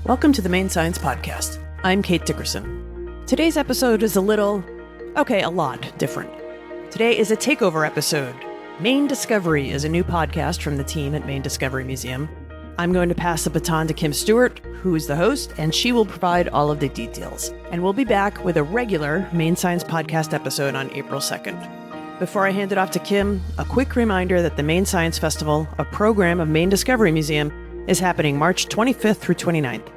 Welcome to the Maine Science Podcast. I'm Kate Dickerson. Today's episode is a lot different. Today is a takeover episode. Maine Discovery is a new podcast from the team at Maine Discovery Museum. I'm going to pass the baton to Kim Stewart, who is the host, and she will provide all of the details. And we'll be back with a regular Maine Science Podcast episode on April 2nd. Before I hand it off to Kim, a quick reminder that the Maine Science Festival, a program of Maine Discovery Museum, is happening March 25th through 29th.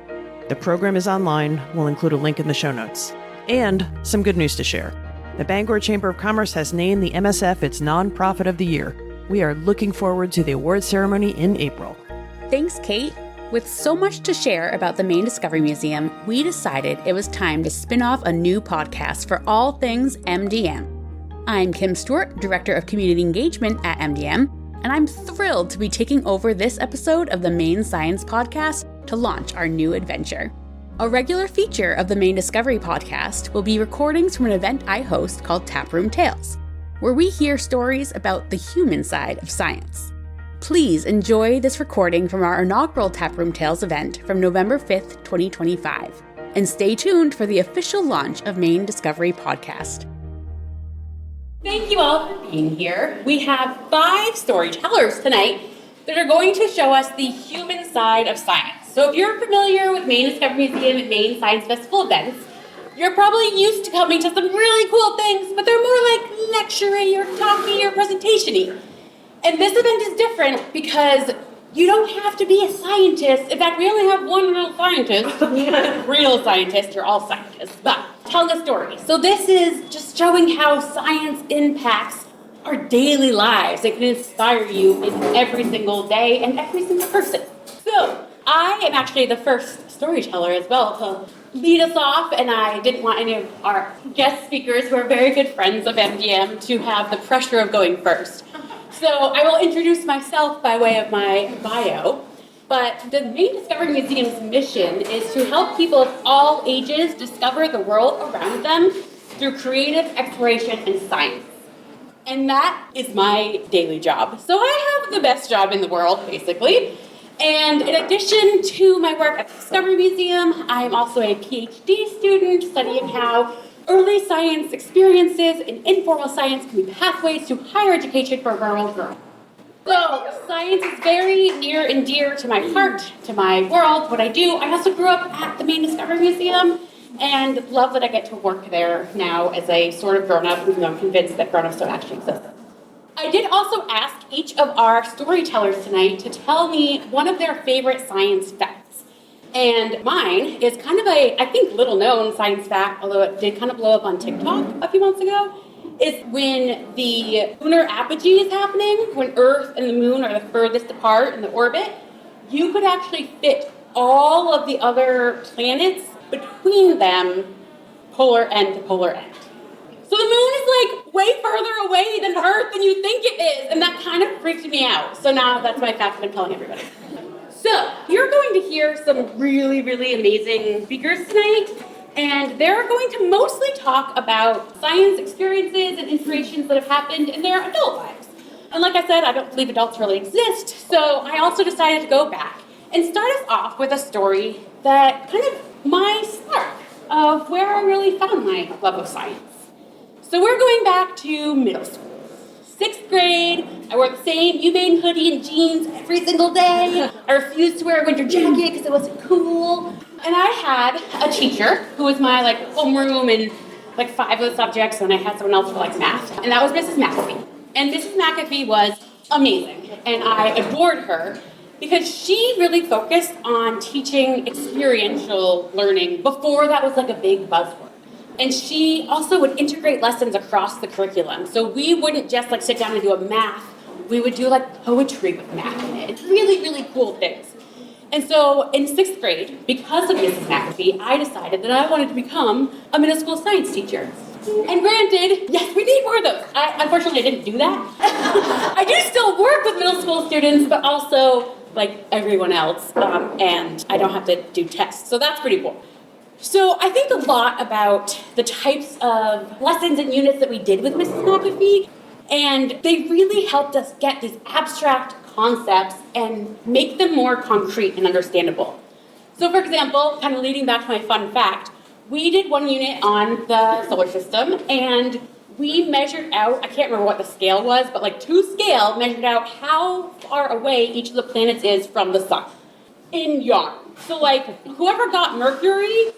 The program is online. We'll include a link in the show notes. And some good news to share. The Bangor Chamber of Commerce has named the MSF its Nonprofit of the Year. We are looking forward to the award ceremony in April. Thanks, Kate. With so much to share about the Maine Discovery Museum, we decided it was time to spin off a new podcast for all things MDM. I'm Kim Stewart, Director of Community Engagement at MDM, and I'm thrilled to be taking over this episode of the Maine Science Podcast to launch our new adventure. A regular feature of the Maine Discovery Podcast will be recordings from an event I host called Taproom Tales, where we hear stories about the human side of science. Please enjoy this recording from our inaugural Taproom Tales event from November 5th, 2025, and stay tuned for the official launch of Maine Discovery Podcast. Thank you all for being here. We have 5 storytellers tonight that are going to show us the human side of science. So if you're familiar with Maine Discovery Museum and Maine Science Festival events, you're probably used to coming to some really cool things, but they're more like lecture-y or talky or presentation-y. And this event is different because you don't have to be a scientist. In fact, we only have one real scientist. Real scientist, you're all scientists, but telling a story. So this is just showing how science impacts our daily lives. It can inspire you in every single day and every single person. So I am actually the first storyteller as well to lead us off, and I didn't want any of our guest speakers, who are very good friends of MDM, to have the pressure of going first. So I will introduce myself by way of my bio, but the Maine Discovery Museum's mission is to help people of all ages discover the world around them through creative exploration and science. And that is my daily job. So I have the best job in the world, basically. And in addition to my work at the Discovery Museum, I am also a PhD student studying how early science experiences and informal science can be pathways to higher education for rural girls. So science is very near and dear to my heart, to my world, what I do. I also grew up at the Maine Discovery Museum and love that I get to work there now as a sort of grown-up, even though I'm convinced that grown-ups don't actually exist. I did also ask each of our storytellers tonight to tell me one of their favorite science facts. And mine is kind of a, I think, little-known science fact, although it did kind of blow up on TikTok a few months ago, is when the lunar apogee is happening, when Earth and the Moon are the furthest apart in the orbit, you could actually fit all of the other planets between them, polar end to polar end. So the Moon is like way further away than Earth than you think it is, and that kind of freaked me out. So now that's my fact that I'm telling everybody. So you're going to hear some really, really amazing speakers tonight, and they're going to mostly talk about science experiences and inspirations that have happened in their adult lives. And like I said, I don't believe adults really exist, so I also decided to go back and start us off with a story that kind of my spark of where I really found my love of science. So we're going back to middle school. 6th grade, I wore the same UMaine hoodie and jeans every single day. I refused to wear a winter jacket because it wasn't cool. And I had a teacher who was my homeroom in 5 of the subjects, and I had someone else for math. And that was Mrs. McAfee. And Mrs. McAfee was amazing, and I adored her because she really focused on teaching experiential learning before that was a big buzzword. And she also would integrate lessons across the curriculum. So we wouldn't just sit down and do a math. We would do poetry with math in it. It's really, really cool things. And so in 6th grade, because of Mrs. McAfee, I decided that I wanted to become a middle school science teacher. And granted, yes, we need more of those. Unfortunately, I didn't do that. I do still work with middle school students, but also like everyone else, and I don't have to do tests. So that's pretty cool. So I think a lot about the types of lessons and units that we did with Mrs. McAfee, and they really helped us get these abstract concepts and make them more concrete and understandable. So for example, kind of leading back to my fun fact, we did one unit on the solar system, and we measured out, I can't remember what the scale was, but like to scale, measured out how far away each of the planets is from the sun in yarn. So like whoever got Mercury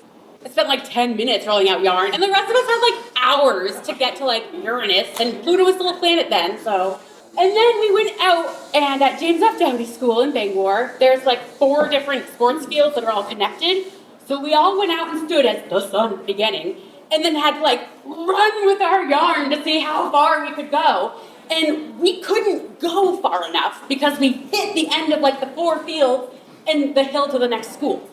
spent like 10 minutes rolling out yarn, and the rest of us had like hours to get to like Uranus, and Pluto was still a planet then, so. And then we went out, and at James F. Downey School in Bangor, there's like 4 different sports fields that are all connected. So we all went out and stood as the sun beginning, and then had to like run with our yarn to see how far we could go. And we couldn't go far enough because we hit the end of like the 4 fields and the hill to the next school.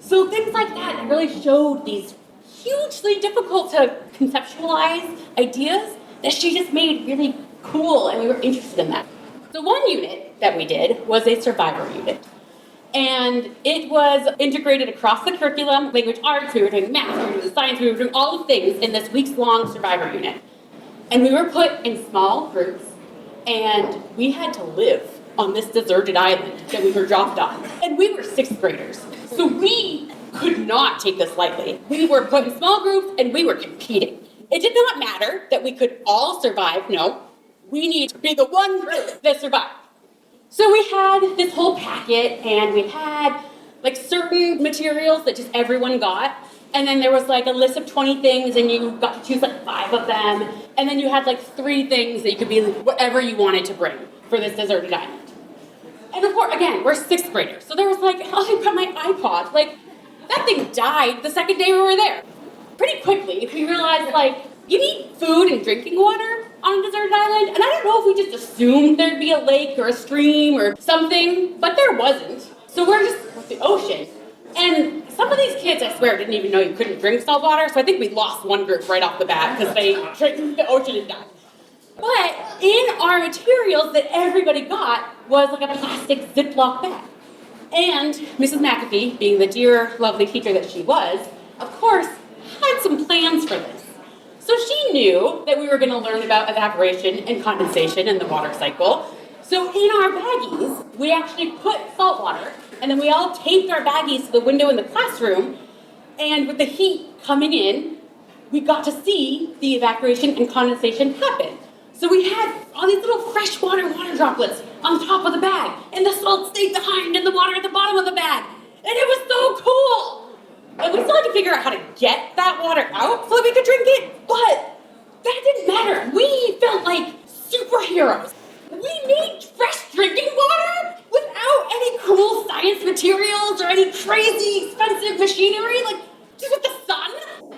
So things like that really showed these hugely difficult to conceptualize ideas that she just made really cool, and we were interested in that. So one unit that we did was a survivor unit. And it was integrated across the curriculum, language arts, we were doing math, we were doing science, we were doing all the things in this weeks-long survivor unit. And we were put in small groups, and we had to live on this deserted island that we were dropped on. And we were 6th graders, so we could not take this lightly. We were put in small groups, and we were competing. It did not matter that we could all survive, no. We need to be the one group that survived. So we had this whole packet, and we had like certain materials that just everyone got, and then there was like a list of 20 things, and you got to choose like 5 of them, and then you had like 3 things that you could be like, whatever you wanted to bring for this deserted island. And of course, again, we're 6th graders, so there was like, oh, I got my iPod. Like, that thing died the second day we were there. Pretty quickly, we realized like, you need food and drinking water on a deserted island, and I don't know if we just assumed there'd be a lake or a stream or something, but there wasn't. So we're just with the ocean. And some of these kids, I swear, didn't even know you couldn't drink salt water, so I think we lost one group right off the bat because they drank the ocean and died. But in our materials that everybody got was like a plastic Ziploc bag. And Mrs. McAfee, being the dear, lovely teacher that she was, of course, had some plans for this. So she knew that we were going to learn about evaporation and condensation in the water cycle. So in our baggies, we actually put salt water, and then we all taped our baggies to the window in the classroom, and with the heat coming in, we got to see the evaporation and condensation happen. So we had all these little freshwater water droplets on the top of the bag, and the salt stayed behind in the water at the bottom of the bag. And it was so cool! And we still had to figure out how to get that water out so that we could drink it, but that didn't matter. We felt like superheroes. We made fresh drinking water without any cool science materials or any crazy expensive machinery, like just with the sun.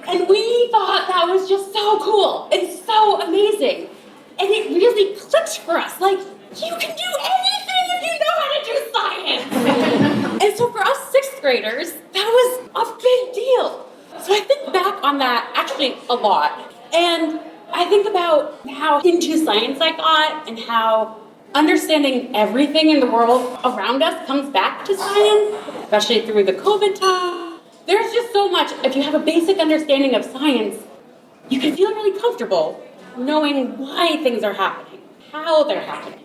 And we thought that was just so cool and so amazing. And it really clicked for us, like, you can do anything if you know how to do science. And so for us 6th graders, that was a big deal. So I think back on that actually a lot. And I think about how into science I got and how understanding everything in the world around us comes back to science, especially through the COVID time. There's just so much, if you have a basic understanding of science, you can feel really comfortable knowing why things are happening, how they're happening.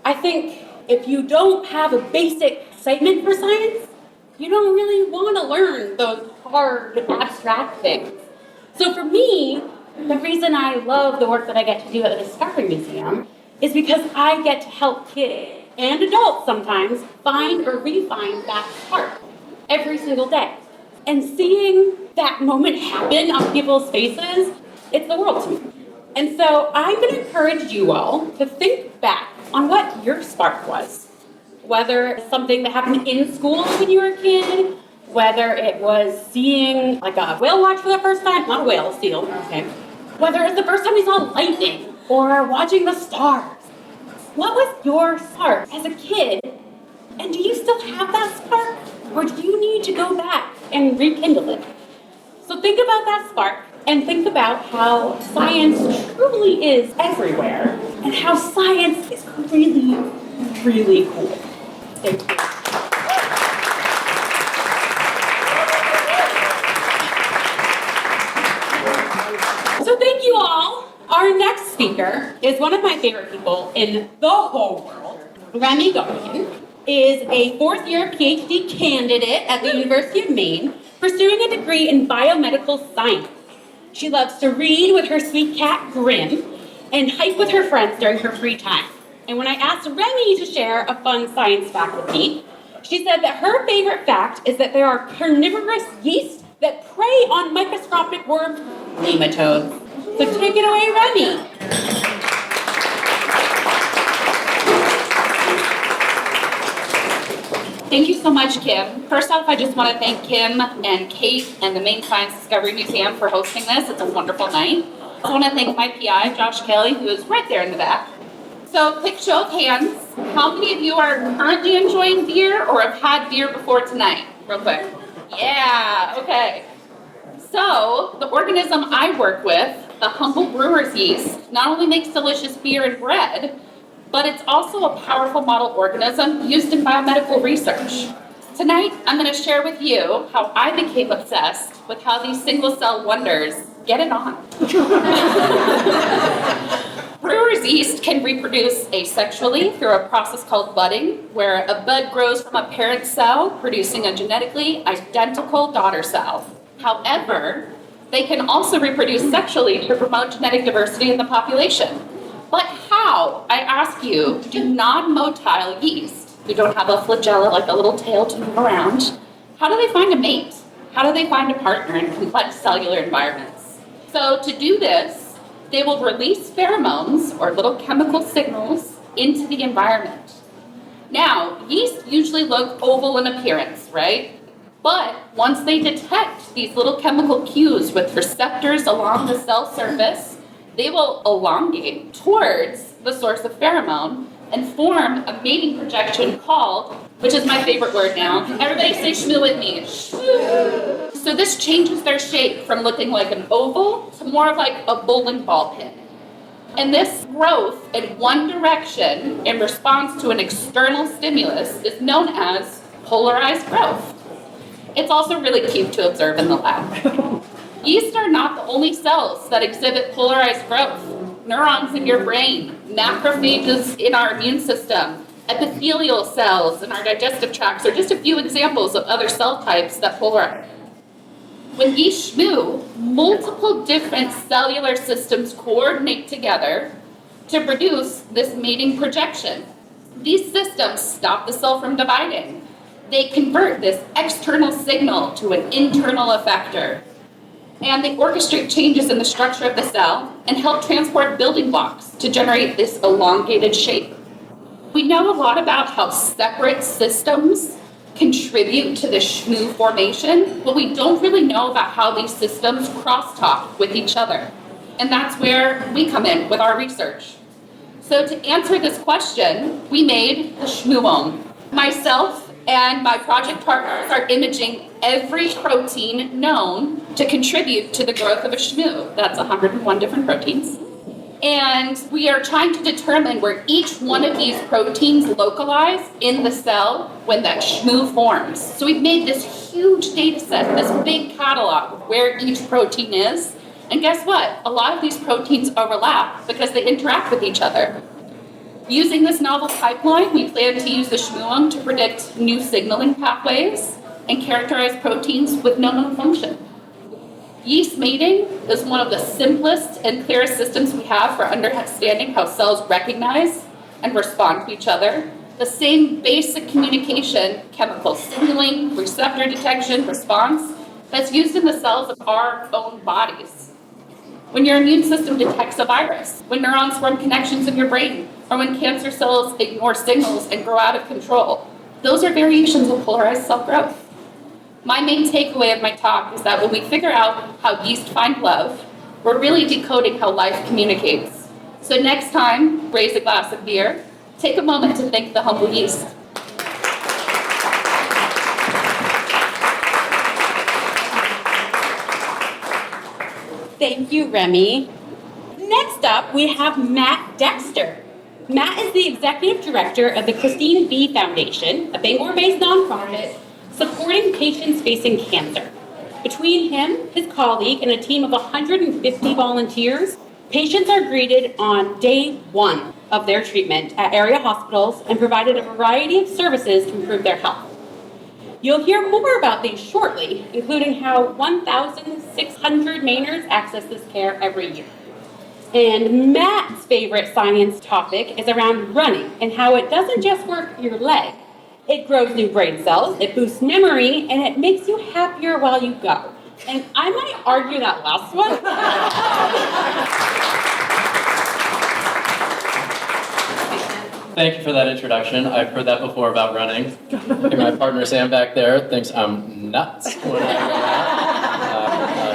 I think if you don't have a basic excitement for science, you don't really want to learn those hard, abstract things. So for me, the reason I love the work that I get to do at the Discovery Museum is because I get to help kids and adults sometimes find or refine that spark every single day. And seeing that moment happen on people's faces, it's the world to me. And so I'm going to encourage you all to think back on what your spark was. Whether it's something that happened in school when you were a kid, whether it was seeing like a whale watch for the first time, not a whale, a seal, okay. Whether it's the first time you saw lightning or watching the stars. What was your spark as a kid? And do you still have that spark? Or do you need to go back and rekindle it? So think about that spark and think about how science truly is everywhere and how science is really, really cool. Thank you. So thank you all. Our next speaker is one of my favorite people in the whole world, Remy Gauguin. is a fourth-year PhD candidate at the University of Maine, pursuing a degree in biomedical science. She loves to read with her sweet cat, Grim, and hike with her friends during her free time. And when I asked Remy to share a fun science fact with me, she said that her favorite fact is that there are carnivorous yeast that prey on microscopic worm nematodes. So take it away, Remy. Thank you so much, Kim. First off, I just want to thank Kim and Kate and the Maine Science Discovery Museum for hosting this. It's a wonderful night. I also want to thank my PI, Josh Kelly, who is right there in the back. So, quick show of hands. How many of you are currently enjoying beer or have had beer before tonight? Real quick. Yeah, okay. So, the organism I work with, the humble brewer's yeast, not only makes delicious beer and bread, but it's also a powerful model organism used in biomedical research. Tonight, I'm going to share with you how I became obsessed with how these single-cell wonders get it on. Brewer's yeast can reproduce asexually through a process called budding, where a bud grows from a parent cell, producing a genetically identical daughter cell. However, they can also reproduce sexually to promote genetic diversity in the population. But how, I ask you, do non-motile yeast, who don't have a flagella like a little tail to move around, how do they find a mate? How do they find a partner in complex cellular environments? So to do this, they will release pheromones, or little chemical signals, into the environment. Now, yeast usually look oval in appearance, right? But once they detect these little chemical cues with receptors along the cell surface, they will elongate towards the source of pheromone and form a mating projection called, which is my favorite word now, everybody say shmoo with me, shmoo. So this changes their shape from looking like an oval to more of like a bowling ball pin. And this growth in one direction in response to an external stimulus is known as polarized growth. It's also really cute to observe in the lab. Yeast are not the only cells that exhibit polarized growth. Neurons in your brain, macrophages in our immune system, epithelial cells in our digestive tracts are just a few examples of other cell types that polarize. When yeast shmoo, multiple different cellular systems coordinate together to produce this mating projection. These systems stop the cell from dividing. They convert this external signal to an internal effector. And they orchestrate changes in the structure of the cell and help transport building blocks to generate this elongated shape. We know a lot about how separate systems contribute to the shmoo formation, but we don't really know about how these systems crosstalk with each other. And that's where we come in with our research. So to answer this question, we made the shmoome. Myself and my project partners are imaging every protein known to contribute to the growth of a shmoo. That's 101 different proteins. And we are trying to determine where each one of these proteins localize in the cell when that shmoo forms. So we've made this huge data set, this big catalog of where each protein is. And guess what? A lot of these proteins overlap because they interact with each other. Using this novel pipeline, we plan to use the shmoome to predict new signaling pathways and characterize proteins with no known function. Yeast mating is one of the simplest and clearest systems we have for understanding how cells recognize and respond to each other. The same basic communication, chemical signaling, receptor detection, response, that's used in the cells of our own bodies. When your immune system detects a virus, when neurons form connections in your brain, or when cancer cells ignore signals and grow out of control, those are variations of polarized cell growth. My main takeaway of my talk is that when we figure out how yeast find love, we're really decoding how life communicates. So next time, raise a glass of beer, take a moment to thank the humble yeast. Thank you, Remy. Next up, we have Matt Dexter. Matt is the executive director of the Christine B. Foundation, a Bangor-based nonprofit supporting patients facing cancer. Between him, his colleague, and a team of 150 volunteers, patients are greeted on day one of their treatment at area hospitals and provided a variety of services to improve their health. You'll hear more about these shortly, including how 1,600 Mainers access this care every year. And Matt's favorite science topic is around running and how it doesn't just work your leg. It grows new brain cells, it boosts memory, and it makes you happier while you go. And I might argue that last one. Thank you for that introduction. I've heard that before about running. My partner Sam back there thinks I'm nuts when I do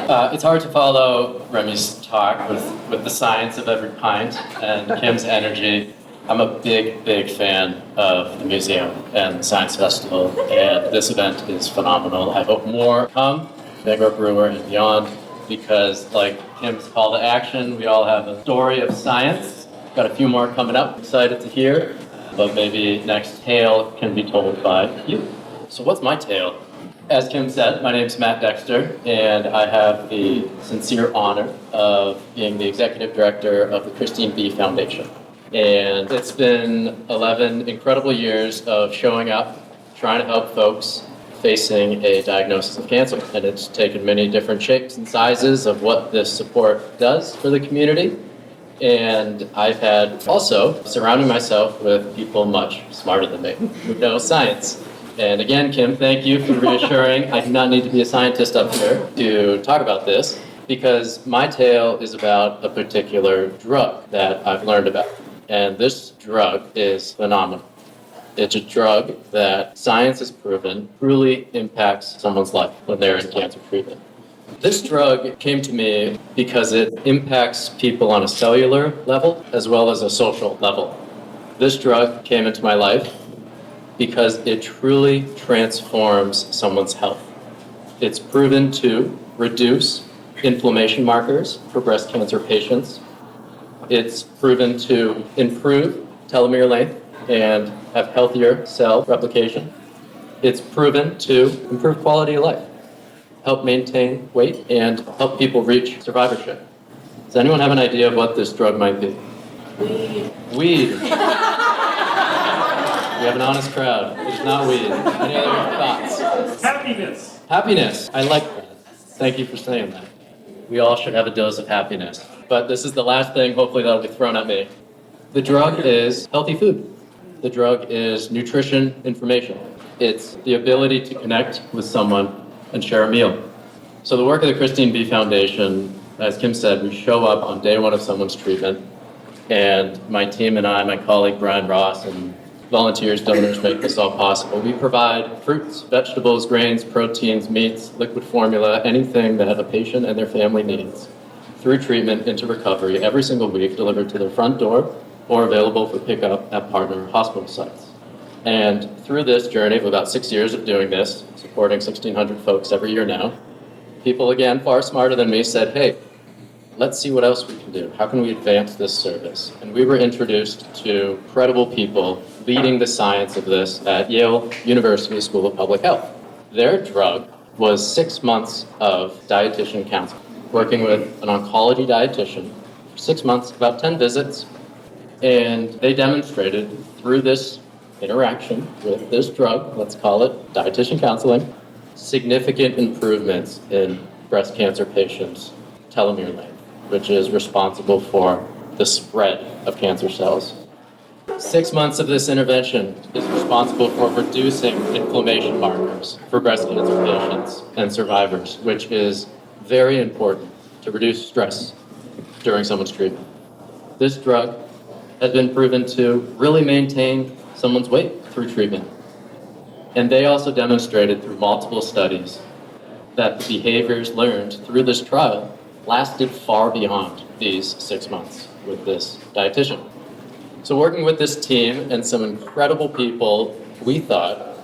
that. It's hard to follow Remy's talk with the science of every pint and Kim's energy. I'm a big fan of the museum and the Science Festival, and this event is phenomenal. I hope more come, Bangor Brewer and beyond, because like Kim's call to action, we all have a story of science. Got a few more coming up, excited to hear, but maybe next tale can be told by you. So what's my tale? As Kim said, my name's Matt Dexter, and I have the sincere honor of being the executive director of the Christine B. Foundation. And it's been 11 incredible years of showing up, trying to help folks facing a diagnosis of cancer. And it's taken many different shapes and sizes of what this support does for the community. And I've had also surrounding myself with people much smarter than me who know science. And again, Kim, thank you for reassuring. I do not need to be a scientist up here to talk about this, because my tale is about a particular drug that I've learned about. And this drug is phenomenal. It's a drug that science has proven truly impacts someone's life when they're in cancer treatment. This drug came to me because it impacts people on a cellular level as well as a social level. This drug came into my life because it truly transforms someone's health. It's proven to reduce inflammation markers for breast cancer patients. It's proven to improve telomere length and have healthier cell replication. It's proven to improve quality of life, help maintain weight, and help people reach survivorship. Does anyone have an idea of what this drug might be? Weed. We have an honest crowd. It's not weed. Any other thoughts? Happiness. Happiness. I like that. Thank you for saying that. We all should have a dose of happiness. But this is the last thing, hopefully, that'll be thrown at me. The drug is healthy food. The drug is nutrition information. It's the ability to connect with someone and share a meal. So the work of the Christine B. Foundation, as Kim said, we show up on day one of someone's treatment, and my team and I, my colleague Brian Ross, and volunteers, donors make this all possible. We provide fruits, vegetables, grains, proteins, meats, liquid formula, anything that a patient and their family needs through treatment into recovery every single week, delivered to their front door or available for pickup at partner hospital sites. And through this journey of about 6 years of doing this, supporting 1,600 folks every year now, people, again, far smarter than me, said, hey, let's see what else we can do. How can we advance this service? And we were introduced to credible people leading the science of this at Yale University School of Public Health. Their drug was 6 months of dietitian counseling, working with an oncology dietitian for 6 months, about 10 visits, and they demonstrated through this interaction with this drug, let's call it dietitian counseling, significant improvements in breast cancer patients' telomere length, which is responsible for the spread of cancer cells. 6 months of this intervention is responsible for reducing inflammation markers for breast cancer patients and survivors, which is very important to reduce stress during someone's treatment. This drug has been proven to really maintain someone's weight through treatment. And they also demonstrated through multiple studies that the behaviors learned through this trial lasted far beyond these 6 months with this dietitian. So working with this team and some incredible people, we thought,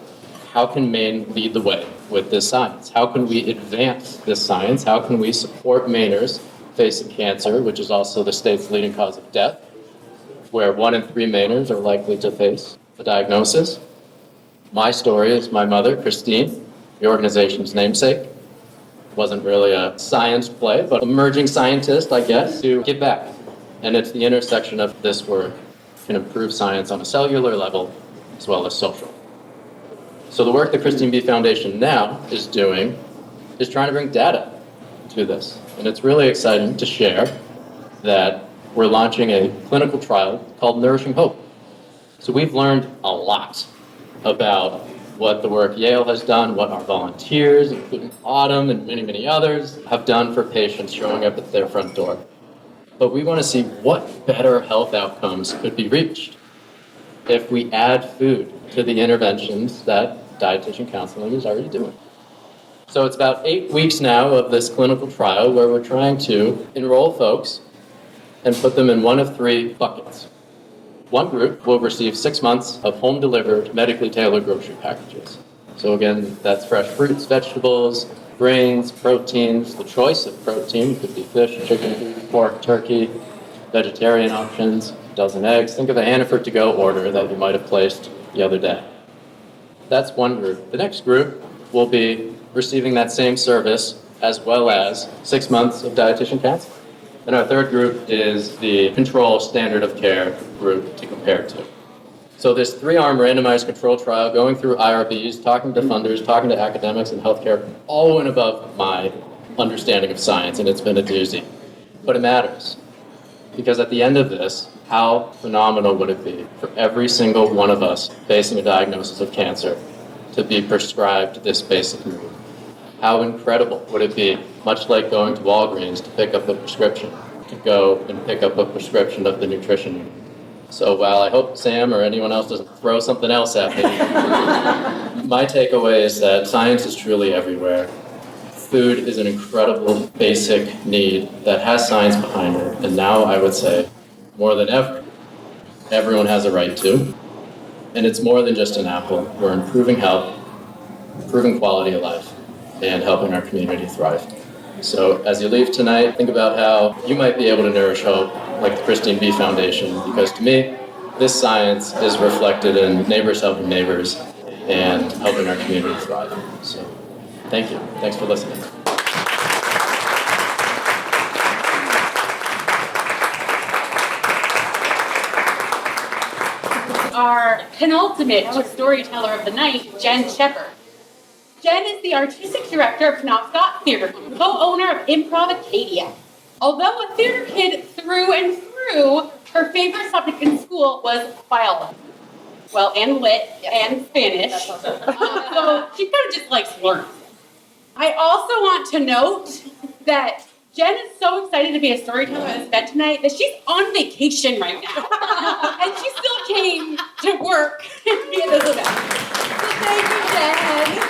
how can Maine lead the way with this science? How can we advance this science? How can we support Mainers facing cancer, which is also the state's leading cause of death, where 1 in 3 Mainers are likely to face a diagnosis? My story is my mother, Christine, the organization's namesake. It wasn't really a science play, but emerging scientist, I guess, to give back. And it's the intersection of this work can improve science on a cellular level as well as social. So the work the Christine B. Foundation now is doing is trying to bring data to this. And it's really exciting to share that we're launching a clinical trial called Nourishing Hope. So we've learned a lot about what the work Yale has done, what our volunteers, including Autumn and many, many others, have done for patients showing up at their front door. But we want to see what better health outcomes could be reached if we add food to the interventions that dietitian counseling is already doing. So it's about 8 weeks now of this clinical trial where we're trying to enroll folks and put them in one of 3 buckets. One group will receive 6 months of home-delivered, medically tailored grocery packages. So again, that's fresh fruits, vegetables, grains, proteins, the choice of protein could be fish, chicken, pork, turkey, vegetarian options, a dozen eggs. Think of a Hannaford to-go order that you might have placed the other day. That's one group. The next group will be receiving that same service as well as 6 months of dietitian counseling. And our third group is the control standard of care group to compare to. So this 3-arm randomized control trial going through IRBs, talking to funders, talking to academics and healthcare, all went above my understanding of science, and it's been a doozy. But it matters, because at the end of this, how phenomenal would it be for every single one of us facing a diagnosis of cancer to be prescribed this basic need? How incredible would it be, much like going to Walgreens to pick up a prescription, to go and pick up a prescription of the nutrition you need? So while I hope Sam or anyone else doesn't throw something else at me, my takeaway is that science is truly everywhere. Food is an incredible basic need that has science behind it, and now I would say, more than ever, everyone has a right to. And it's more than just an apple. We're improving health, improving quality of life, and helping our community thrive. So as you leave tonight, think about how you might be able to nourish hope like the Christine B. Foundation, because to me, this science is reflected in neighbors helping neighbors and helping our community thrive. So thank you. Thanks for listening. Our penultimate storyteller of the night, Jen Shepard. Jen is the artistic director of Penobscot Theater, co-owner of Improv Acadia. Although a theater kid through and through, her favorite subject in school was biology. Well, and lit, and Spanish. So she kind of just likes learning. I also want to note that Jen is so excited to be a storyteller at this event tonight that she's on vacation right now. And she still came to work and be at this event. So thank you, Jen.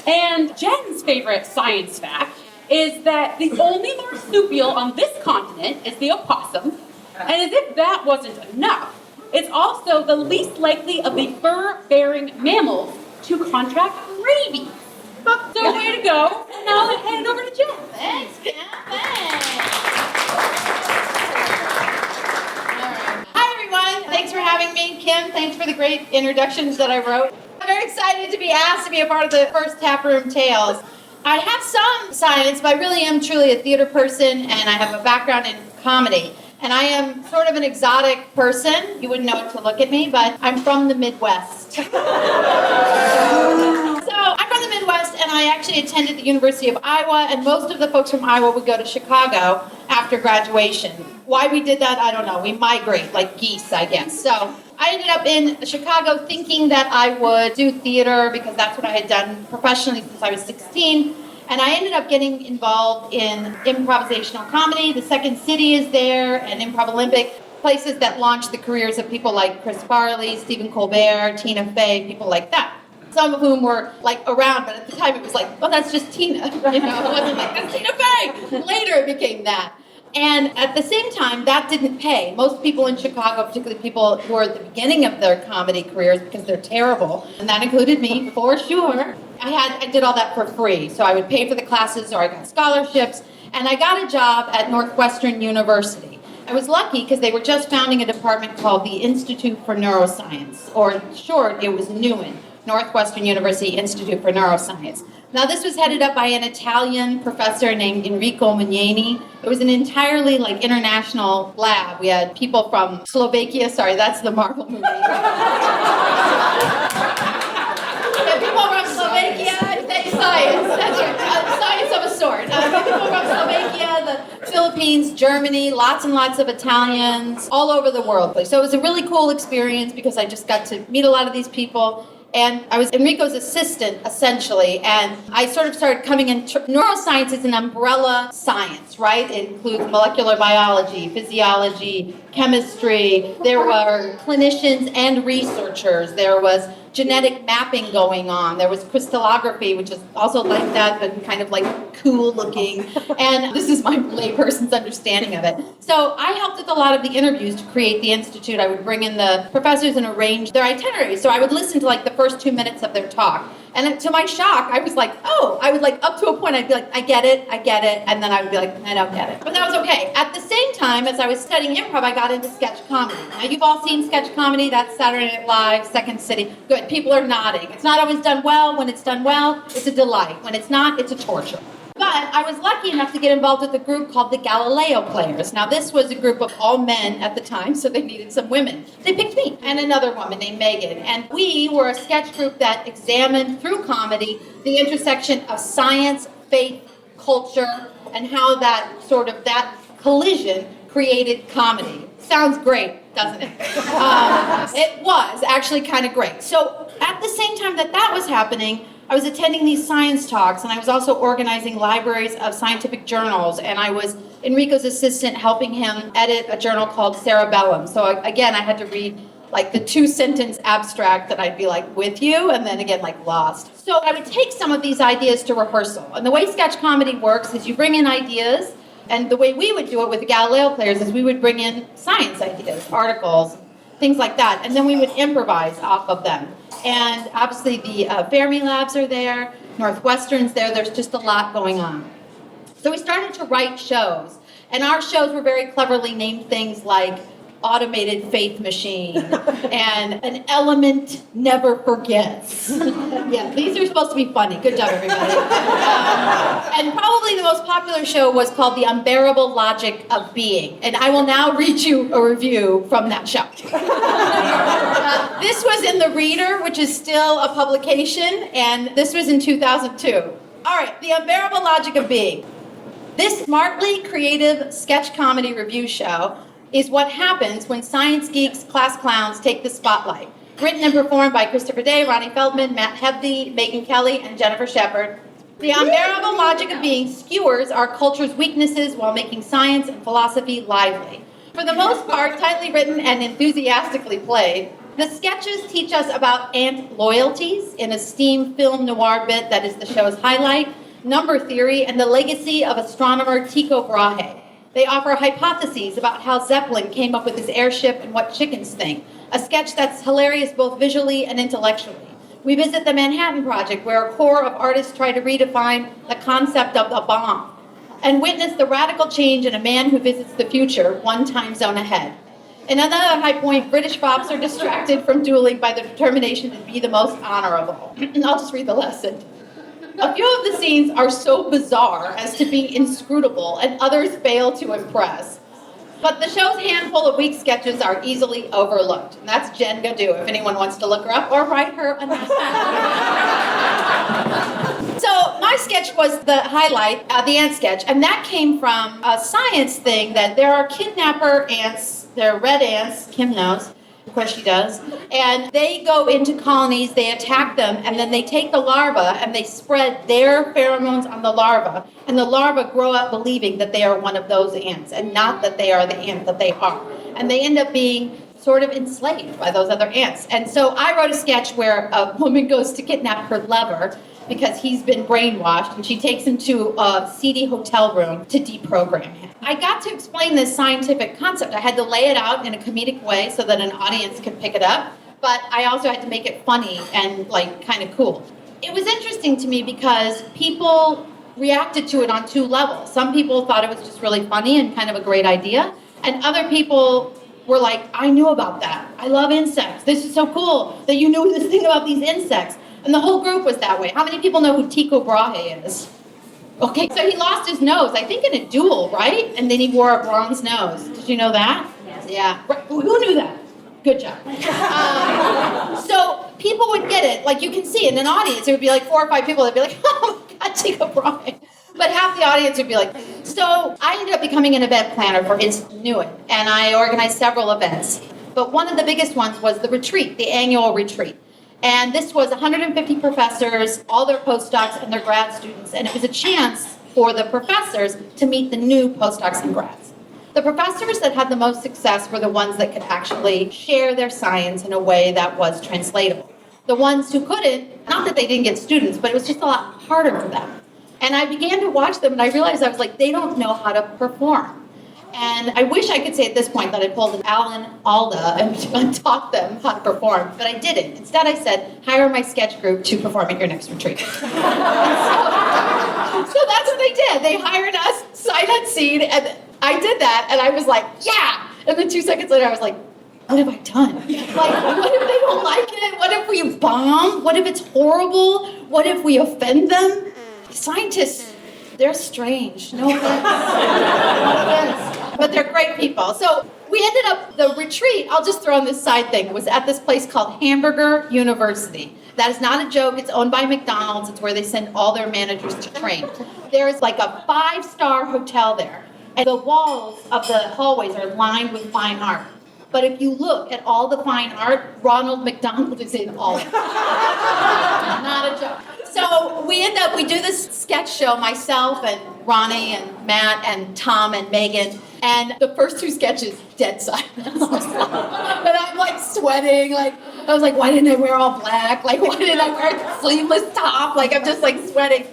And Jen's favorite science fact is that the only marsupial on this continent is the opossum. And as if that wasn't enough, it's also the least likely of the fur-bearing mammals to contract rabies. So way to go. And now I'll hand it over to Jen. Thanks, Kim. Thanks. All right. Hi, everyone. Thanks for having me. Kim, thanks for the great introductions that I wrote. I'm very excited to be asked to be a part of the first Taproom Tales. I have some science, but I really am truly a theater person, and I have a background in comedy. And I am sort of an exotic person. You wouldn't know it to look at me, but I'm from the Midwest. So I'm from the Midwest, and I actually attended the University of Iowa, and most of the folks from Iowa would go to Chicago after graduation. Why we did that, I don't know. We migrate like geese, I guess. So I ended up in Chicago thinking that I would do theater because that's what I had done professionally since I was 16. And I ended up getting involved in improvisational comedy. The Second City is there, and Improv Olympic, places that launched the careers of people like Chris Farley, Stephen Colbert, Tina Fey, people like that. Some of whom were like around, but at the time it was like, well, that's just Tina. You know, it wasn't like, that's Tina Fey. Later it became that. And at the same time, that didn't pay. Most people in Chicago, particularly people who are at the beginning of their comedy careers, because they're terrible, and that included me, for sure. I did all that for free. So I would pay for the classes, or I got scholarships, and I got a job at Northwestern University. I was lucky because they were just founding a department called the Institute for Neuroscience, or in short, it was NEWIN, Northwestern University Institute for Neuroscience. Now, this was headed up by an Italian professor named Enrico Mignani. It was an entirely international lab. We had people from Slovakia. Sorry, that's the Marvel movie. We had people from Slovakia. Say science. That's right. Science of a sort. People from Slovakia, the Philippines, Germany, lots and lots of Italians, all over the world. So it was a really cool experience because I just got to meet a lot of these people. And I was Enrico's assistant, essentially, and I sort of started coming in. Neuroscience is an umbrella science, right? It includes molecular biology, physiology, chemistry. There were clinicians and researchers. There was genetic mapping going on. There was crystallography, which is also like that, but kind of cool looking. And this is my layperson's understanding of it. So I helped with a lot of the interviews to create the institute. I would bring in the professors and arrange their itineraries. So I would listen to the first 2 minutes of their talk. And to my shock, I was up to a point, I'd be like, I get it. And then I would be like, I don't get it. But that was okay. At the same time, as I was studying improv, I got into sketch comedy. Now, you've all seen sketch comedy. That's Saturday Night Live, Second City. Good. People are nodding. It's not always done well. When it's done well, it's a delight. When it's not, it's a torture. But I was lucky enough to get involved with a group called the Galileo Players. Now, this was a group of all men at the time, so they needed some women. They picked me and another woman named Megan. And we were a sketch group that examined, through comedy, the intersection of science, faith, culture, and how that collision created comedy. Sounds great, doesn't it? It was actually kind of great. So at the same time that was happening, I was attending these science talks, and I was also organizing libraries of scientific journals, and I was Enrico's assistant helping him edit a journal called Cerebellum. So again, I had to read the 2-sentence abstract that I'd be with you, and then again, lost. So I would take some of these ideas to rehearsal. And the way sketch comedy works is you bring in ideas, and the way we would do it with the Galileo Players is we would bring in science ideas, articles, things like that, and then we would improvise off of them. And obviously the Fermi Labs are there, Northwestern's there, there's just a lot going on. So we started to write shows, and our shows were very cleverly named things like Automated Faith Machine and An Element Never Forgets. Yeah, these are supposed to be funny. Good job, everybody. And probably the most popular show was called The Unbearable Logic of Being, and I will now read you a review from that show. This was in The Reader, which is still a publication, and this was in 2002. All right, The Unbearable Logic of Being. This smartly creative sketch comedy review show is what happens when science geeks, class clowns take the spotlight. Written and performed by Christopher Day, Ronnie Feldman, Matt Hebde, Megan Kelly, and Jennifer Shepard. The Unbearable Logic of Being skewers our culture's weaknesses while making science and philosophy lively. For the most part, tightly written and enthusiastically played, the sketches teach us about ant loyalties in a steam film noir bit that is the show's highlight, number theory, and the legacy of astronomer Tycho Brahe. They offer hypotheses about how Zeppelin came up with his airship and what chickens think, a sketch that's hilarious both visually and intellectually. We visit the Manhattan Project, where a core of artists try to redefine the concept of a bomb, and witness the radical change in a man who visits the future one time zone ahead. In another high point, British fops are distracted from dueling by the determination to be the most honorable. I'll just read the lesson. A few of the scenes are so bizarre as to be inscrutable, and others fail to impress. But the show's handful of weak sketches are easily overlooked. And that's Jen Gaddu, if anyone wants to look her up or write her a nice So my sketch was the highlight, the ant sketch, and that came from a science thing that there are kidnapper ants, they're red ants, Kim knows. Of course she does. And they go into colonies, they attack them, and then they take the larva and they spread their pheromones on the larva. And the larvae grow up believing that they are one of those ants and not that they are the ant that they are. And they end up being sort of enslaved by those other ants. And so I wrote a sketch where a woman goes to kidnap her lover because he's been brainwashed, and she takes him to a seedy hotel room to deprogram him. I got to explain this scientific concept. I had to lay it out in a comedic way so that an audience could pick it up, but I also had to make it funny and kind of cool. It was interesting to me because people reacted to it on two levels. Some people thought it was just really funny and kind of a great idea, and other people were like, I knew about that. I love insects. This is so cool that you knew this thing about these insects. And the whole group was that way. How many people know who Tycho Brahe is? Okay, so he lost his nose, I think in a duel, right? And then he wore a bronze nose. Did you know that? Yes. Yeah. Who knew that? Good job. So people would get it. Like you can see in an audience, it would be like 4 or 5 people that'd be like, oh my God, Tycho Brahe. But half the audience would be like, so I ended up becoming an event planner for Inuit, and I organized several events. But one of the biggest ones was the retreat, the annual retreat. And this was 150 professors, all their postdocs and their grad students. And it was a chance for the professors to meet the new postdocs and grads. The professors that had the most success were the ones that could actually share their science in a way that was translatable. The ones who couldn't, not that they didn't get students, but it was just a lot harder for them. And I began to watch them and I realized I was like, they don't know how to perform. And I wish I could say at this point that I pulled an Alan Alda and taught them how to perform, but I didn't. Instead, I said, hire my sketch group to perform at your next retreat. So that's what they did. They hired us, sight unseen, and I did that, and I was like, yeah! And then 2 seconds later, I was like, what have I done? Like, what if they don't like it? What if we bomb? What if it's horrible? What if we offend them? Scientists, they're strange. No offense. No offense. But they're great people. So we ended up, the retreat, I'll just throw in this side thing, was at this place called Hamburger University. That is not a joke. It's owned by McDonald's. It's where they send all their managers to train. There's like a 5-star hotel there. And the walls of the hallways are lined with fine art. But if you look at all the fine art, Ronald McDonald is in all of it. Not a joke. So we do this sketch show, myself and Ronnie and Matt and Tom and Megan, and the first 2 sketches, dead silence. And I'm like sweating, like, I was like, why didn't I wear all black? Like, why didn't I wear a sleeveless top? Like, I'm just like sweating.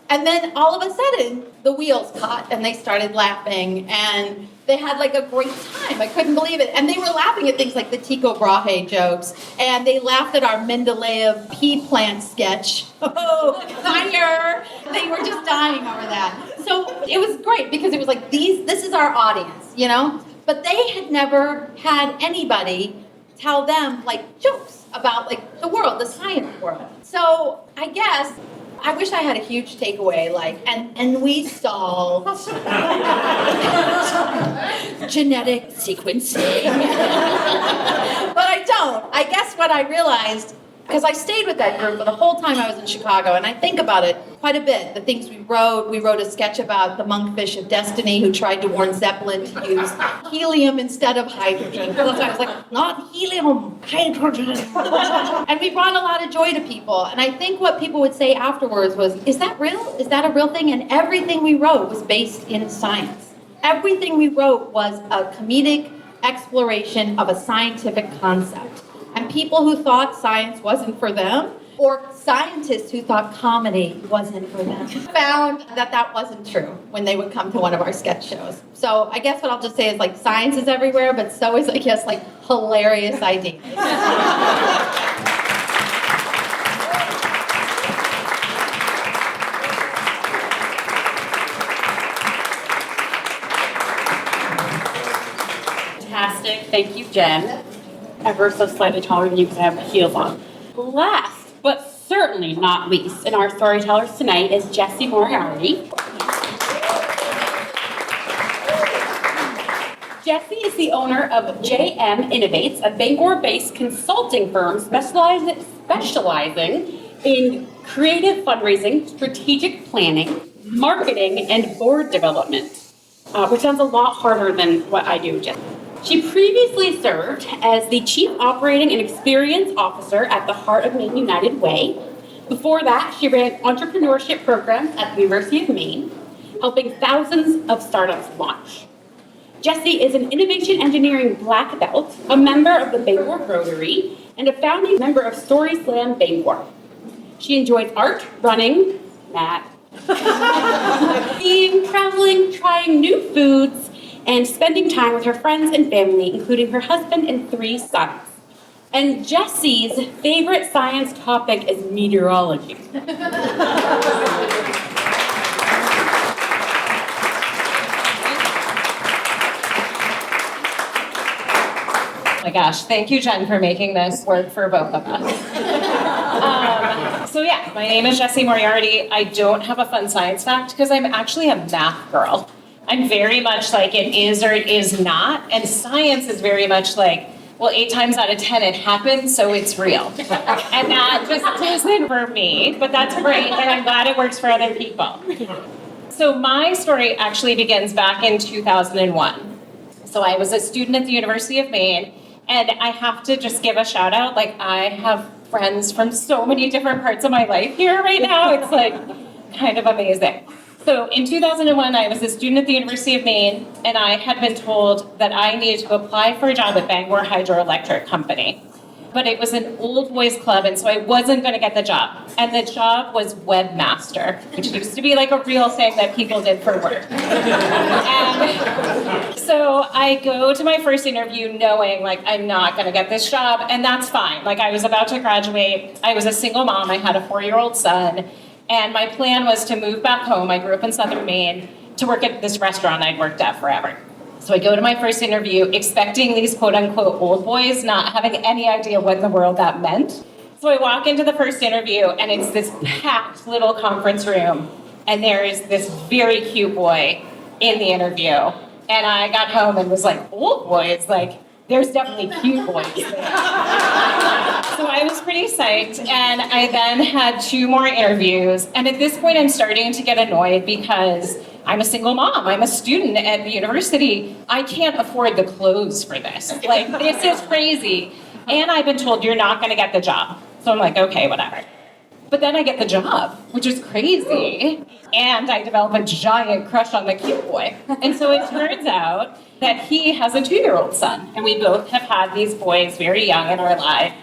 And then all of a sudden, the wheels caught and they started laughing and they had like a great time. I couldn't believe it. And they were laughing at things like the Tycho Brahe jokes. And they laughed at our Mendeleev pea plant sketch. Oh, fire! They were just dying over that. So it was great because it was like, this is our audience, you know? But they had never had anybody tell them like jokes about like the world, the science world. So I guess I wish I had a huge takeaway, like, and we solved genetic sequencing. But I don't. I guess what I realized, because I stayed with that group for the whole time I was in Chicago, and I think about it quite a bit, the things we wrote a sketch about the monkfish of destiny who tried to warn Zeppelin to use helium instead of hydrogen. So I was like, not helium, hydrogen. And we brought a lot of joy to people. And I think what people would say afterwards was, is that real? Is that a real thing? And everything we wrote was based in science. Everything we wrote was a comedic exploration of a scientific concept. And people who thought science wasn't for them, or scientists who thought comedy wasn't for them, found that that wasn't true when they would come to one of our sketch shows. So I guess what I'll just say is like science is everywhere, but so is, I guess, like hilarious ideas. Fantastic. Thank you, Jen. Ever so slightly taller than you because I have heels on. Last, but certainly not least, in our storytellers tonight is Jessie Moriarty. Jessie is the owner of JM Innovates, a Bangor-based consulting firm specializing in creative fundraising, strategic planning, marketing, and board development, which sounds a lot harder than what I do, Jessie. She previously served as the Chief Operating and Experience Officer at the Heart of Maine United Way. Before that, she ran entrepreneurship programs at the University of Maine, helping thousands of startups launch. Jessie is an Innovation Engineering Black Belt, a member of the Bangor Rotary, and a founding member of Story Slam Bangor. She enjoys art, running, Matt, skiing, traveling, trying new foods, and spending time with her friends and family, including her husband and 3 sons. And Jessie's favorite science topic is meteorology. Oh my gosh, thank you, Jen, for making this work for both of us. So yeah, my name is Jessie Moriarty. I don't have a fun science fact because I'm actually a math girl. I'm very much like it is or it is not, and science is very much like, well, 8 times out of 10 it happens, so it's real. And that just isn't for me, but that's great, and I'm glad it works for other people. So my story actually begins back in 2001. So I was a student at the University of Maine, and I have to just give a shout out, like I have friends from so many different parts of my life here right now. It's like kind of amazing. So in 2001, I was a student at the University of Maine, and I had been told that I needed to apply for a job at Bangor Hydroelectric Company. But it was an old boys club, and so I wasn't going to get the job. And the job was webmaster, which used to be like a real thing that people did for work. And so I go to my first interview knowing like I'm not going to get this job, and that's fine. Like I was about to graduate. I was a single mom. I had a 4-year-old son. And my plan was to move back home. I grew up in southern Maine to work at this restaurant I'd worked at forever. So I go to my first interview expecting these quote unquote old boys, not having any idea what in the world that meant. So I walk into the first interview and it's this packed little conference room. And there is this very cute boy in the interview. And I got home and was like, old boys? Like, there's definitely cute boys there. So I was pretty psyched, and I then had 2 more interviews, and at this point I'm starting to get annoyed because I'm a single mom, I'm a student at the university, I can't afford the clothes for this. Like, this is crazy. And I've been told you're not gonna get the job. So I'm like, okay, whatever. But then I get the job, which is crazy, and I develop a giant crush on the cute boy. And so it turns out that he has a 2-year-old son, and we both have had these boys very young in our life,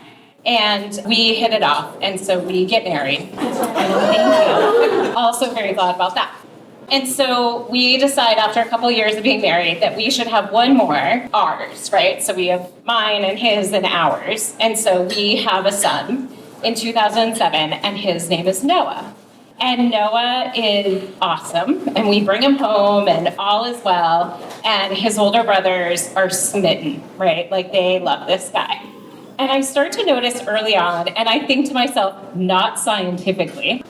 and we hit it off, and so we get married. Thank you. Also very glad about that. And so we decide after a couple years of being married that we should have one more, ours, right? So we have mine and his and ours, and so we have a son in 2007, and his name is Noah. And Noah is awesome, and we bring him home, and all is well, and his older brothers are smitten, right? Like, they love this guy. And I start to notice early on, and I think to myself, not scientifically,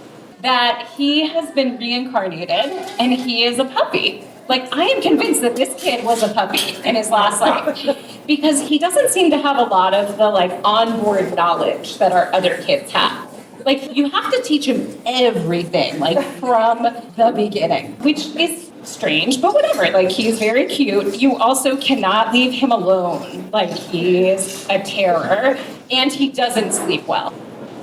that he has been reincarnated, and he is a puppy. Like, I am convinced that this kid was a puppy in his last life, because he doesn't seem to have a lot of the, like, onboard knowledge that our other kids have. Like, you have to teach him everything, like, from the beginning, which is strange, but whatever. Like, he's very cute. You also cannot leave him alone. Like, he is a terror, and he doesn't sleep well.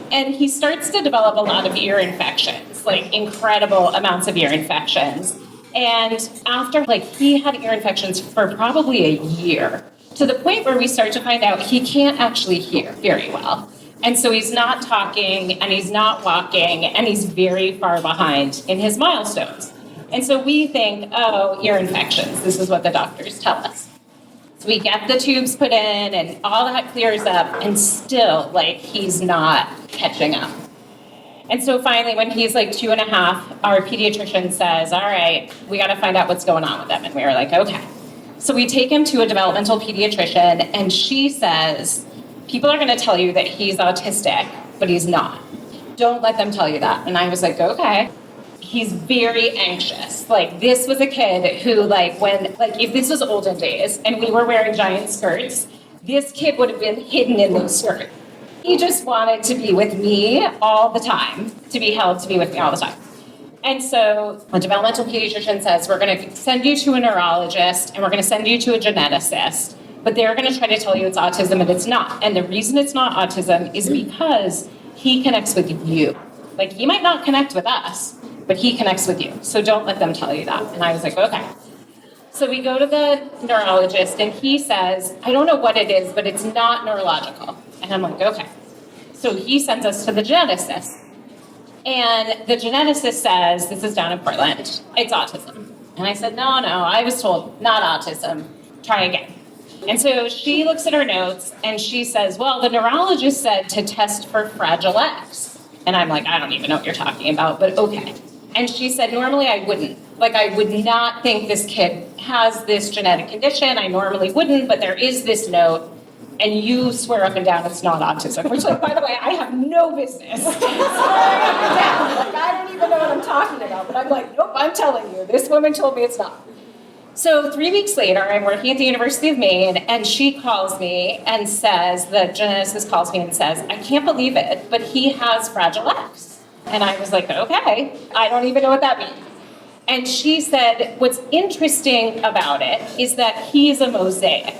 And he starts to develop a lot of ear infections, like, incredible amounts of ear infections. And after, like, he had ear infections for probably a year, to the point where we start to find out he can't actually hear very well. And so he's not talking, and he's not walking, and he's very far behind in his milestones. And so we think, oh, ear infections. This is what the doctors tell us. So we get the tubes put in, and all that clears up, and still, like, he's not catching up. And so finally, when he's like 2.5, our pediatrician says, all right, we got to find out what's going on with him. And we were like, okay. So we take him to a developmental pediatrician, and she says, people are going to tell you that he's autistic, but he's not. Don't let them tell you that. And I was like, okay. He's very anxious. Like, this was a kid who, like, when, like, if this was olden days and we were wearing giant skirts, this kid would have been hidden in those skirts. He just wanted to be with me all the time, to be held to be with me all the time. And so a developmental pediatrician says, we're going to send you to a neurologist, and we're going to send you to a geneticist, but they're going to try to tell you it's autism, and it's not. And the reason it's not autism is because he connects with you. Like, he might not connect with us, but he connects with you. So don't let them tell you that. And I was like, okay. So we go to the neurologist, and he says, I don't know what it is, but it's not neurological. And I'm like, okay. So he sends us to the geneticist. And the geneticist says, this is down in Portland, it's autism. And I said, no, I was told not autism, try again. And so she looks at her notes, and she says, well, the neurologist said to test for Fragile X. And I'm like, I don't even know what you're talking about, but okay. And she said, normally I wouldn't. Like, I would not think this kid has this genetic condition. I normally wouldn't, but there is this note. and you swear up and down it's not autism, which, like, by the way, I have no business swearing up and down. Like, I don't even know what I'm talking about, but I'm like, nope, I'm telling you, this woman told me it's not. So 3 weeks later, I'm working at the University of Maine, and she calls me and says, the geneticist calls me and says, I can't believe it, but he has Fragile X. And I was like, okay, I don't even know what that means. And she said, what's interesting about it is that he's a mosaic.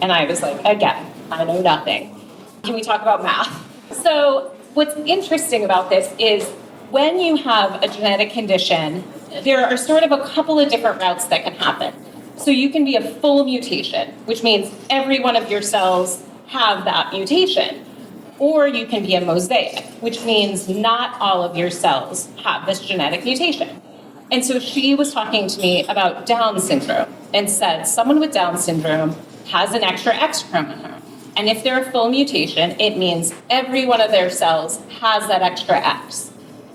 And I was like, again, I know nothing. Can we talk about math? So what's interesting about this is when you have a genetic condition, there are sort of a couple of different routes that can happen. So you can be a full mutation, which means every one of your cells have that mutation. Or you can be a mosaic, which means not all of your cells have this genetic mutation. And so she was talking to me about Down syndrome and said someone with Down syndrome has an extra X chromosome. And if they're a full mutation, it means every one of their cells has that extra X.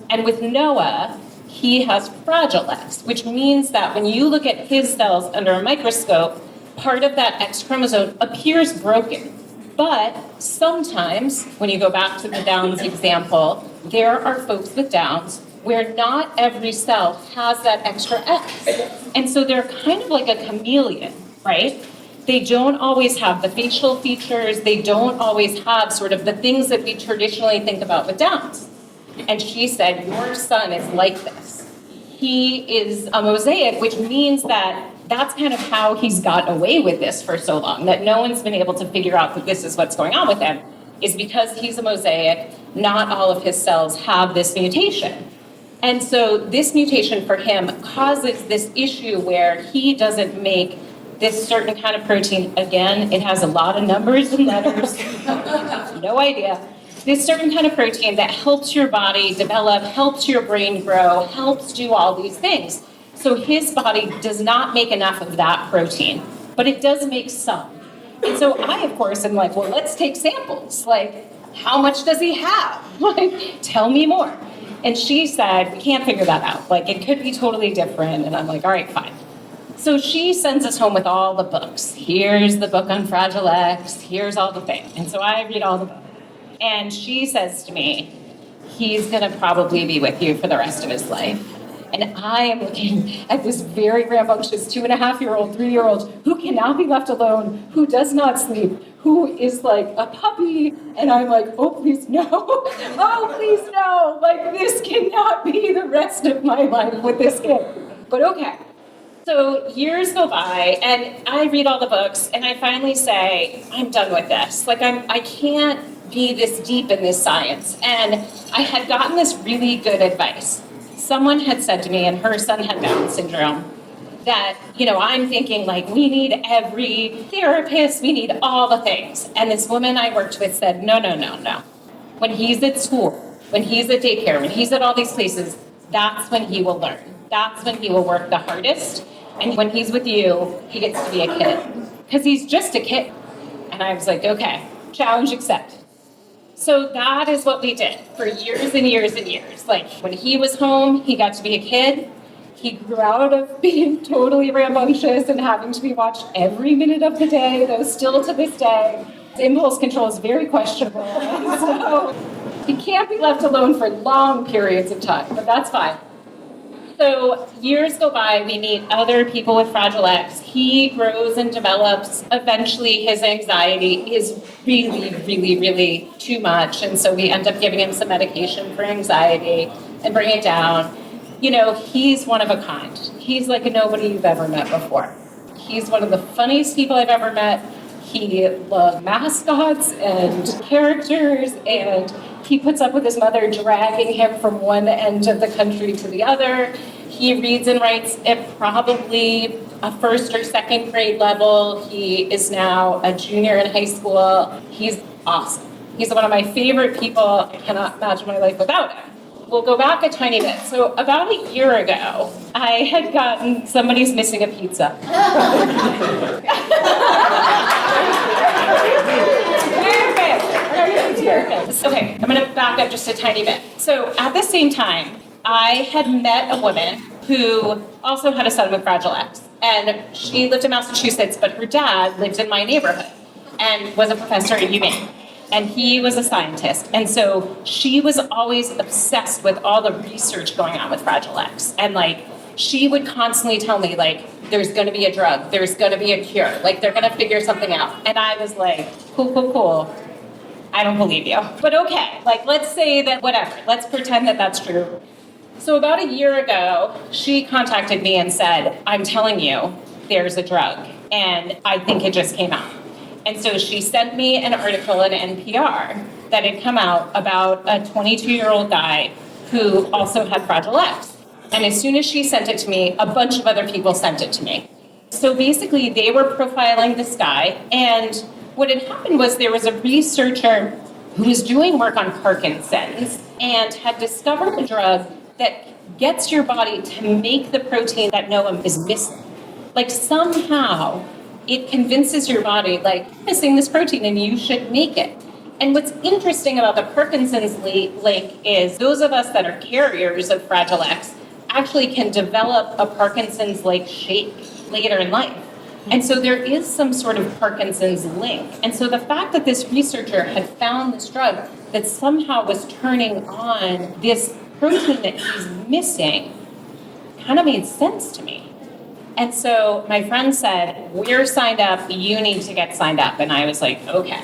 And with Noah, he has Fragile X, which means that when you look at his cells under a microscope, part of that X chromosome appears broken. But sometimes, when you go back to the Downs example, there are folks with Downs where not every cell has that extra X. And so they're kind of like a chameleon, right? They don't always have the facial features. They don't always have sort of the things that we traditionally think about with Downs. And she said, your son is like this. He is a mosaic, which means that that's kind of how he's got away with this for so long, that no one's been able to figure out that this is what's going on with him, is because he's a mosaic, not all of his cells have this mutation. And so this mutation for him causes this issue where he doesn't make this certain kind of protein. Again, it has a lot of numbers and letters, no idea. This certain kind of protein that helps your body develop, helps your brain grow, helps do all these things. So his body does not make enough of that protein, but it does make some. And so I, of course, am like, well, let's take samples. Like, how much does he have? Like, tell me more. And she said, we can't figure that out. Like, it could be totally different. And I'm like, all right, fine. So she sends us home with all the books. Here's the book on Fragile X. Here's all the things. And so I read all the books. And she says to me, he's going to probably be with you for the rest of his life. And I am looking at this very rambunctious 2.5-year-old, 3-year-old who cannot be left alone, who does not sleep, who is like a puppy. And I'm like, oh, please no. Oh, please no. Like, this cannot be the rest of my life with this kid. But okay. So years go by, and I read all the books, and I finally say, I'm done with this. Like, I can't be this deep in this science. And I had gotten this really good advice. Someone had said to me, and her son had Down syndrome, that, I'm thinking, like, we need every therapist, we need all the things. And this woman I worked with said, no. When he's at school, when he's at daycare, when he's at all these places, that's when he will learn. That's when he will work the hardest. And when he's with you, he gets to be a kid. Because he's just a kid. And I was like, okay, challenge accepted. So that is what we did for years and years and years. Like, when he was home, he got to be a kid. He grew out of being totally rambunctious and having to be watched every minute of the day, though still to this day, impulse control is very questionable. And so he can't be left alone for long periods of time, but that's fine. So years go by, we meet other people with Fragile X. He grows and develops. Eventually, his anxiety is really, really, really too much. And so we end up giving him some medication for anxiety and bring it down. He's one of a kind. He's like a nobody you've ever met before. He's one of the funniest people I've ever met. He loves mascots and characters, and he puts up with his mother dragging him from one end of the country to the other. He reads and writes at probably a first or second grade level. He is now a junior in high school. He's awesome. He's one of my favorite people. I cannot imagine my life without him. We'll go back a tiny bit. So about a year ago, I had gotten somebody's missing a pizza. Okay, I'm going to back up just a tiny bit. So at the same time, I had met a woman who also had a son with Fragile X. And she lived in Massachusetts, but her dad lived in my neighborhood. and was a professor at UMaine. And he was a scientist. And so she was always obsessed with all the research going on with Fragile X. And like, she would constantly tell me, like, there's going to be a drug, there's going to be a cure, like, they're going to figure something out. And I was like, cool. I don't believe you. But okay, like, let's say that whatever, let's pretend that that's true. So about a year ago, she contacted me and said, I'm telling you, there's a drug. And I think it just came out. And so she sent me an article in NPR that had come out about a 22-year-old guy who also had Fragile X. And as soon as she sent it to me, a bunch of other people sent it to me. So basically, they were profiling this guy. And what had happened was there was a researcher who was doing work on Parkinson's and had discovered a drug that gets your body to make the protein that no one is missing. Like, somehow it convinces your body, like, missing this protein and you should make it. And what's interesting about the Parkinson's link is those of us that are carriers of Fragile X actually can develop a Parkinson's-like shape later in life. And so there is some sort of Parkinson's link. And so the fact that this researcher had found this drug that somehow was turning on this protein that he's missing kind of made sense to me. And so my friend said, we're signed up, you need to get signed up. And I was like, okay.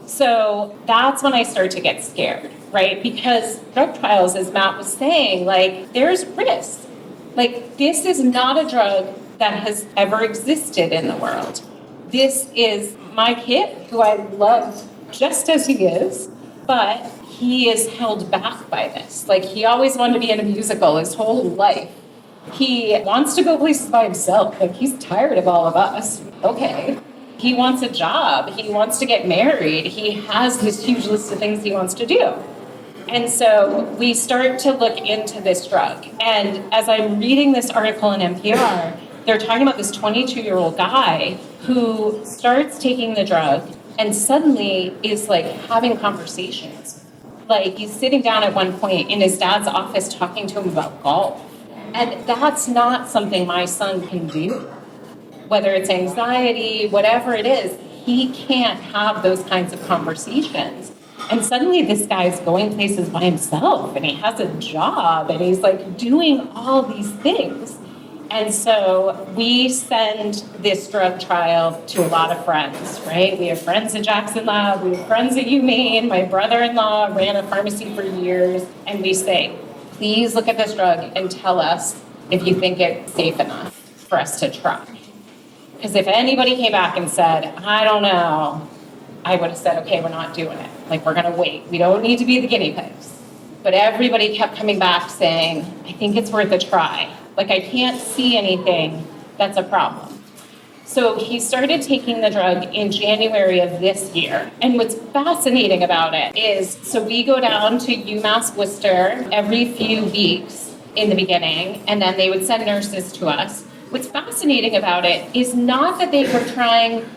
So that's when I started to get scared, right? Because drug trials, as Matt was saying, like, there's risk. Like, this is not a drug that has ever existed in the world. This is my kid, who I love just as he is, but he is held back by this. Like, he always wanted to be in a musical his whole life. He wants to go places by himself. Like, he's tired of all of us. Okay. He wants a job. He wants to get married. He has this huge list of things he wants to do. And so we start to look into this drug. And as I'm reading this article in NPR, they're talking about this 22-year-old guy who starts taking the drug and suddenly is like having conversations. Like, he's sitting down at one point in his dad's office talking to him about golf. And that's not something my son can do. Whether it's anxiety, whatever it is, he can't have those kinds of conversations. And suddenly this guy's going places by himself, and he has a job, and he's like doing all these things. And so we send this drug trial to a lot of friends, right? We have friends at Jackson Lab, we have friends at UMaine. My brother-in-law ran a pharmacy for years, and we say, please look at this drug and tell us if you think it's safe enough for us to try. Because if anybody came back and said, I don't know, I would have said, okay, we're not doing it. Like, we're going to wait. We don't need to be the guinea pigs. But everybody kept coming back saying, I think it's worth a try. Like, I can't see anything that's a problem. So he started taking the drug in January of this year. And what's fascinating about it is, so we go down to UMass Worcester every few weeks in the beginning, and then they would send nurses to us. What's fascinating about it is not that they were trying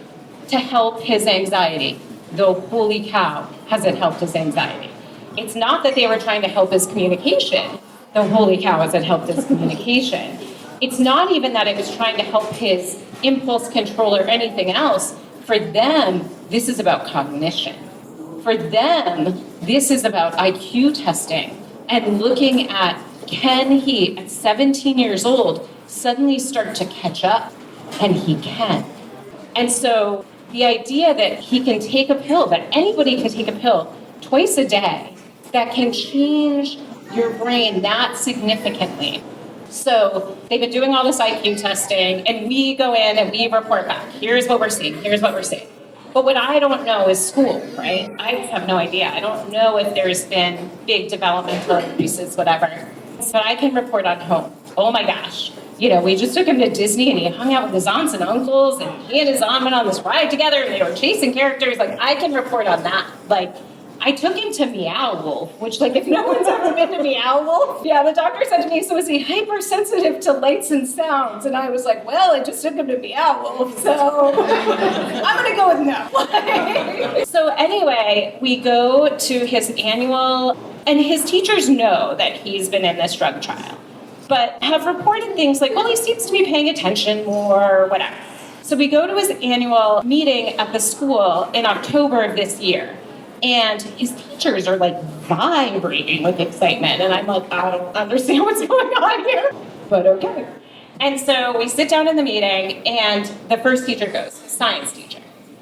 to help his anxiety, though holy cow, has it helped his anxiety. It's not that they were trying to help his communication, though holy cow, has it helped his communication. It's not even that it was trying to help his impulse control or anything else. For them, this is about cognition. For them, this is about IQ testing and looking at, can he, at 17 years old, suddenly start to catch up? And he can. And so the idea that he can take a pill, that anybody can take a pill twice a day, that can change your brain that significantly. So they've been doing all this IQ testing, and we go in and we report back. Here's what we're seeing. Here's what we're seeing. But what I don't know is school, right? I have no idea. I don't know if there's been big developmental increases, whatever. So I can report on home. Oh my gosh. You know, we just took him to Disney and he hung out with his aunts and uncles, and he and his aunt went on this ride together and they were chasing characters. Like, I can report on that. Like, I took him to Meow Wolf, which, like, if no one's ever been to Meow Wolf, yeah, the doctor said to me, so is he hypersensitive to lights and sounds? And I was like, well, I just took him to Meow Wolf, so I'm going to go with no. So anyway, we go to his annual, and his teachers know that he's been in this drug trial, but have reported things like, well, he seems to be paying attention more, whatever. So we go to his annual meeting at the school in October of this year. And his teachers are like vibrating with excitement. And I'm like, I don't understand what's going on here, but okay. And so we sit down in the meeting, and the first teacher goes, science teacher.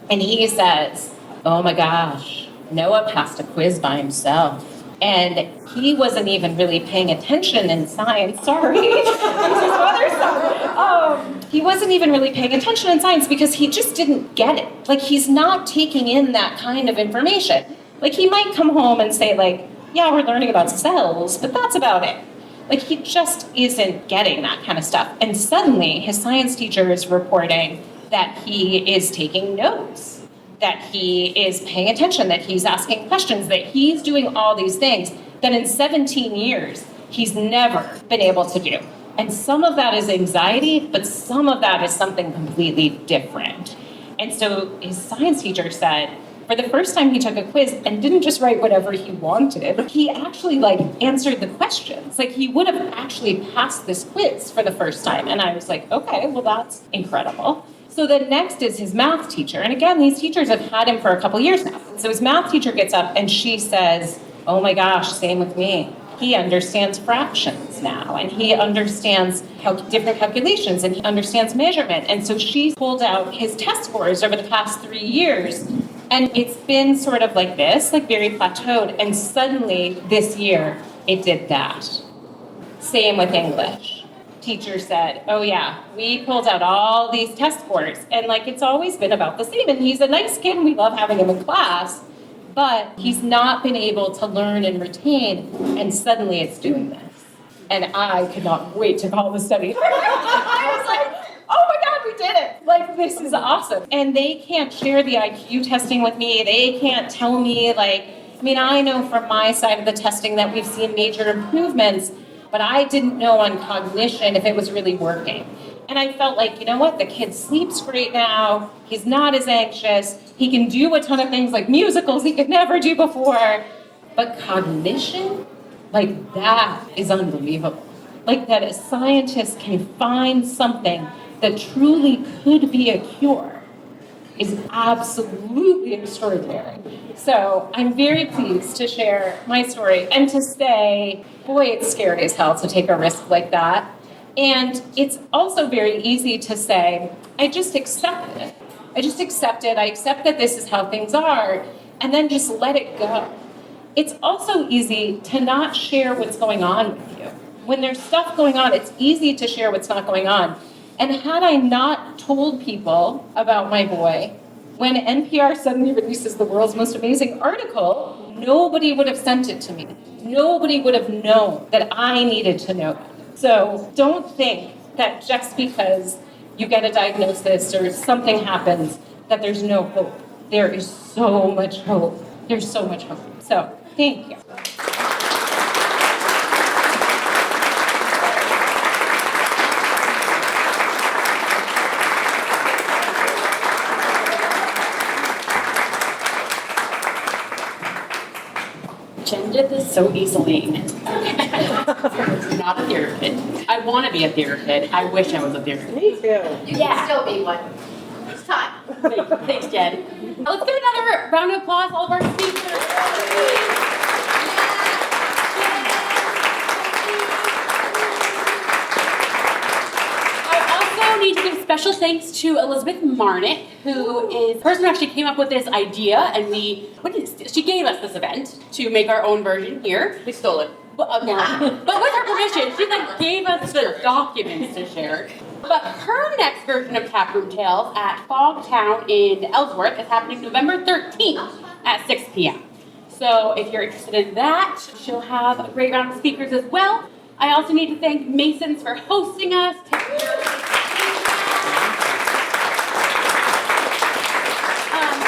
And he says, oh my gosh, Noah passed a quiz by himself. And he wasn't even really paying attention in science. Sorry. This is mother's son. He wasn't even really paying attention in science because he just didn't get it. Like, he's not taking in that kind of information. Like, he might come home and say, like, yeah, we're learning about cells, but that's about it. Like, he just isn't getting that kind of stuff. And suddenly, his science teacher is reporting that he is taking notes, that he is paying attention, that he's asking questions, that he's doing all these things that in 17 years he's never been able to do. And some of that is anxiety, but some of that is something completely different. And so his science teacher said, for the first time he took a quiz and didn't just write whatever he wanted, he actually answered the questions. Like, he would have actually passed this quiz for the first time. And I was like, okay, well, that's incredible. So the next is his math teacher. And again, these teachers have had him for a couple years now. So his math teacher gets up and she says, oh my gosh, same with me. He understands fractions now, and he understands different calculations, and he understands measurement. And so she pulled out his test scores over the past 3 years, and it's been sort of like this, like very plateaued. And suddenly this year, it did that. Same with English. Teacher said, oh yeah, we pulled out all these test scores, and it's always been about the same. And he's a nice kid, and we love having him in class, but he's not been able to learn and retain, and suddenly it's doing this. And I could not wait to call the study. I was like, oh my God, we did it. This is awesome. And they can't share the IQ testing with me. They can't tell me, I know from my side of the testing that we've seen major improvements, but I didn't know on cognition if it was really working. And I felt like, you know what, the kid sleeps great now, he's not as anxious, he can do a ton of things like musicals he could never do before, but cognition, that is unbelievable. That a scientist can find something that truly could be a cure is absolutely extraordinary. So I'm very pleased to share my story and to say, boy, it's scary as hell to take a risk like that. And it's also very easy to say, I just accept it. I accept that this is how things are, and then just let it go. It's also easy to not share what's going on with you. When there's stuff going on, it's easy to share what's not going on. And had I not told people about my boy, when NPR suddenly releases the world's most amazing article, nobody would have sent it to me. Nobody would have known that I needed to know that. So don't think that just because you get a diagnosis or something happens that there's no hope. There is so much hope. There's so much hope. So thank you. Jen did this so easily. Not a theater kid. I want to be a theater kid. I wish I was a theater kid. Me too. You can still be one. It's time. Thanks, Jen. Let's give another round of applause to all of our speakers. Need to give special thanks to Elizabeth Marnick, who is the person who actually came up with this idea, and she gave us this event to make our own version here. We stole it. But with her permission, she gave us the documents to share. But her next version of Taproom Tales at Fogtown in Ellsworth is happening November 13th at 6 p.m. So if you're interested in that, she'll have a great round of speakers as well. I also need to thank Masons for hosting us.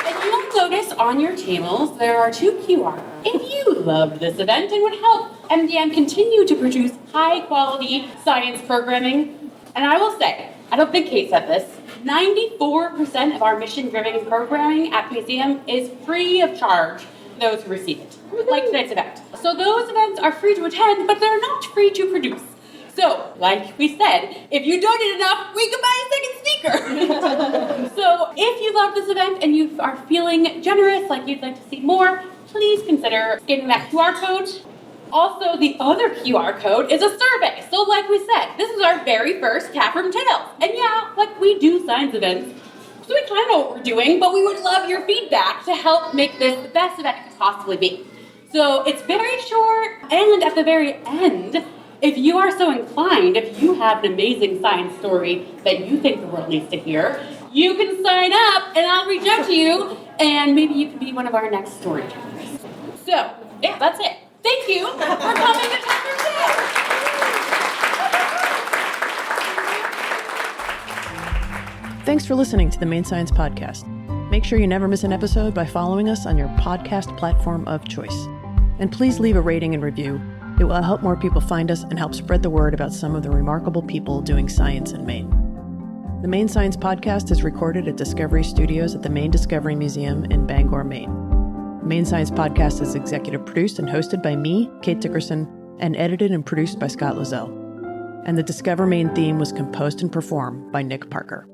And you'll notice on your tables there are 2 QR. If you loved this event and would help MDM continue to produce high-quality science programming, and I will say, I don't think Kate said this, 94% of our mission-driven programming at museum is free of charge for those who receive it, like tonight's event. So those events are free to attend, but they're not free to produce. So, like we said, if you donate enough, we can buy a second sneaker. So, if you love this event and you are feeling generous, like you'd like to see more, please consider scanning that QR code. Also, the other QR code is a survey. So, like we said, this is our very first Taproom Tales. And yeah, like we do science events, so we kind of know what we're doing, but we would love your feedback to help make this the best event it could possibly be. So, it's very short, and at the very end, if you are so inclined, if you have an amazing science story that you think the world needs to hear, you can sign up and I'll reach out to you and maybe you can be one of our next storytellers. So, yeah, that's it. Thank you for coming to Taproom Tales. Thanks for listening to the Maine Science Podcast. Make sure you never miss an episode by following us on your podcast platform of choice. And please leave a rating and review. It will help more people find us and help spread the word about some of the remarkable people doing science in Maine. The Maine Science Podcast is recorded at Discovery Studios at the Maine Discovery Museum in Bangor, Maine. The Maine Science Podcast is executive produced and hosted by me, Kate Dickerson, and edited and produced by Scott Loiselle. And the Discover Maine theme was composed and performed by Nick Parker.